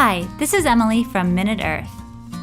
Hi, this is Emily from Minute Earth.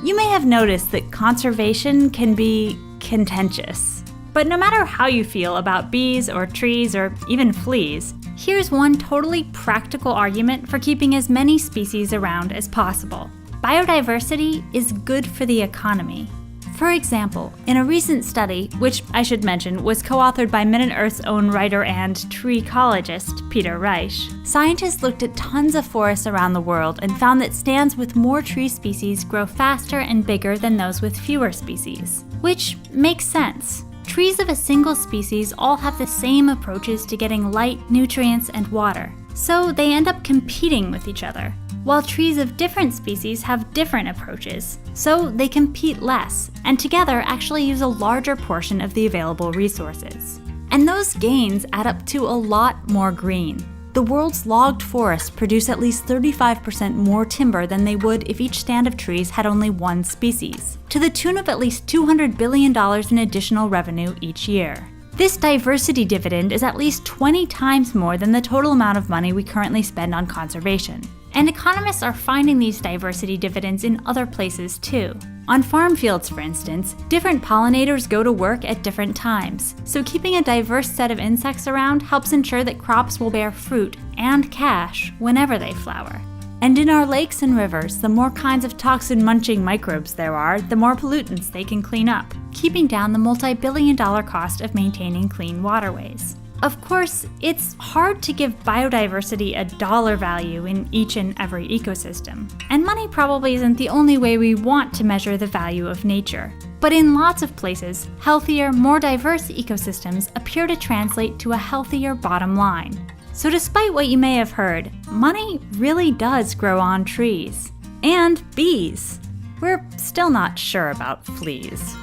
You may have noticed that conservation can be contentious. But no matter how you feel about bees or trees or even fleas, here's one totally practical argument for keeping as many species around as possible. Biodiversity is good for the economy. For example, in a recent study, which I should mention was co-authored by Minute Earth's own writer and tree ecologist, Peter Reich, scientists looked at tons of forests around the world and found that stands with more tree species grow faster and bigger than those with fewer species. Which makes sense. Trees of a single species all have the same approaches to getting light, nutrients, and water, so they end up competing with each other. While trees of different species have different approaches, so they compete less, and together actually use a larger portion of the available resources. And those gains add up to a lot more green. The world's logged forests produce at least 35% more timber than they would if each stand of trees had only one species, to the tune of at least $200 billion in additional revenue each year. This diversity dividend is at least 20 times more than the total amount of money we currently spend on conservation. And economists are finding these diversity dividends in other places too. On farm fields, for instance, different pollinators go to work at different times, so keeping a diverse set of insects around helps ensure that crops will bear fruit and cash whenever they flower. And in our lakes and rivers, the more kinds of toxin-munching microbes there are, the more pollutants they can clean up, keeping down the multi-billion-dollar cost of maintaining clean waterways. Of course, it's hard to give biodiversity a dollar value in each and every ecosystem, and money probably isn't the only way we want to measure the value of nature. But in lots of places, healthier, more diverse ecosystems appear to translate to a healthier bottom line. So despite what you may have heard, money really does grow on trees. And bees. We're still not sure about fleas.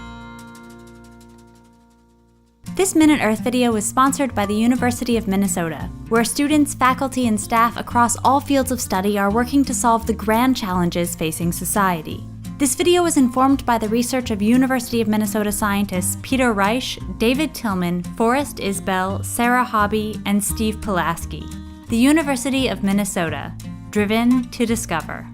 This Minute Earth video was sponsored by the University of Minnesota, where students, faculty, and staff across all fields of study are working to solve the grand challenges facing society. This video was informed by the research of University of Minnesota scientists Peter Reich, David Tillman, Forrest Isbell, Sarah Hobby, and Steve Pulaski. The University of Minnesota, driven to discover.